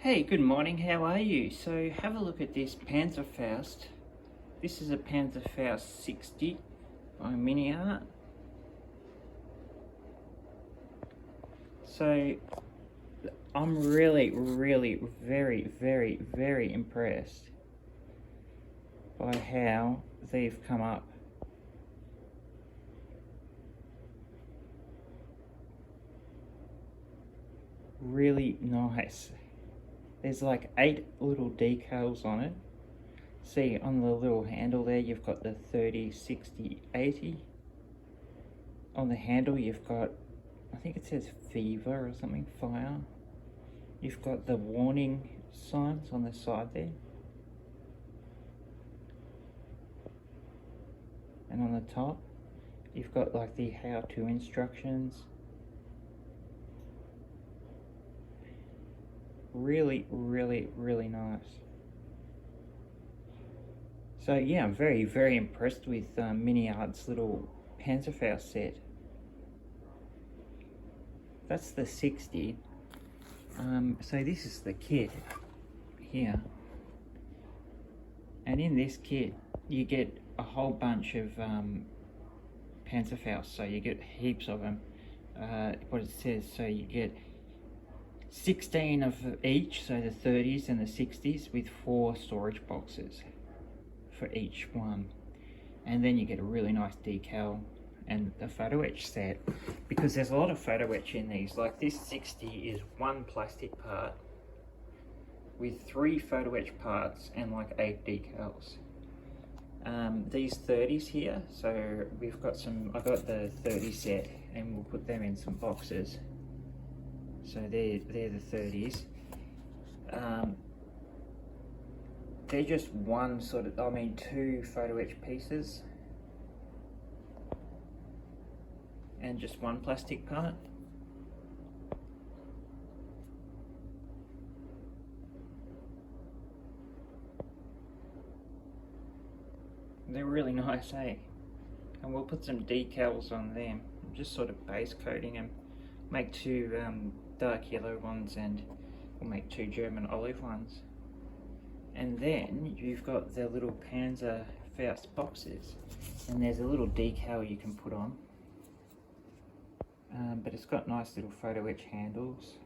Hey, good morning, how are you? So have a look at this Panzerfaust. This is a Panzerfaust 60 by Miniart. So I'm really, very impressed by how they've come up. Really nice. There's like 8 little decals on it. See, on the little handle there, you've got the 30, 60, 80. On the handle, you've got, I think it says fever or something, fire. You've got the warning signs on the side there. And on the top, you've got like the how-to instructions. Really nice. So yeah, I'm very impressed with Miniart's little Panzerfaust set. That's the 60. So this is the kit here. And in this kit, you get a whole bunch of Panzerfaust. So you get heaps of them. What it says, so you get 16 of each, so the 30s and the 60s, with 4 storage boxes for each one. And then you get a really nice decal and the photo etch set, because there's a lot of photo etch in these. Like this 60 is 1 plastic part with 3 photo etch parts and like 8 decals. These 30s here, so we've got some, I got the 30 set and we'll put them in some boxes. So they're the 30s. They're just one sort of, 2 photo etch pieces and just 1 plastic part. They're really nice, eh? And we'll put some decals on them. I'm just sort of base coating them. Make 2 dark yellow ones, and we'll make 2 German olive ones. And then you've got the little Panzerfaust boxes, and there's a little decal you can put on. But it's got nice little photo etch handles.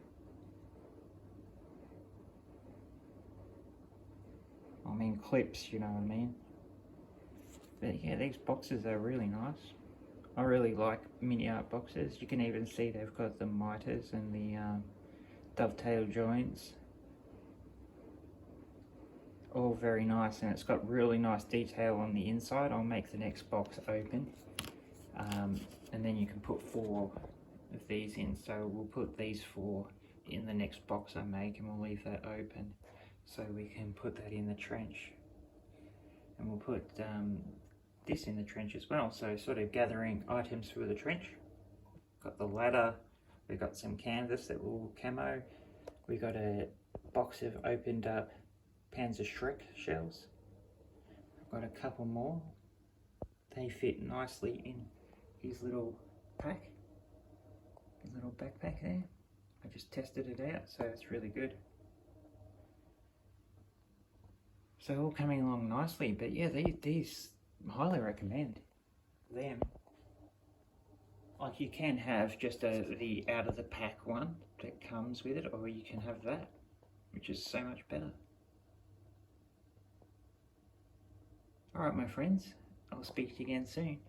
Clips, you know what I mean. But yeah, these boxes are really nice. I really like Miniart boxes. You can even see they've got the miters and the dovetail joints. All very nice, and it's got really nice detail on the inside. I'll make the next box open. And then you can put 4 of these in. So we'll put these 4 in the next box I make, and we'll leave that open so we can put that in the trench. And we'll put this in the trench as well, so sort of gathering items for the trench. Got the ladder, we've got some canvas that will camo, we got a box of opened up Panzer Shrek shells. I've got a couple more. They fit nicely in his little pack, his little backpack there. I just tested it out, so it's really good. So all coming along nicely, but yeah, these highly recommend them. Like you can have just the out of the pack one that comes with it, or you can have that, which is so much better. Alright my friends, I'll speak to you again soon.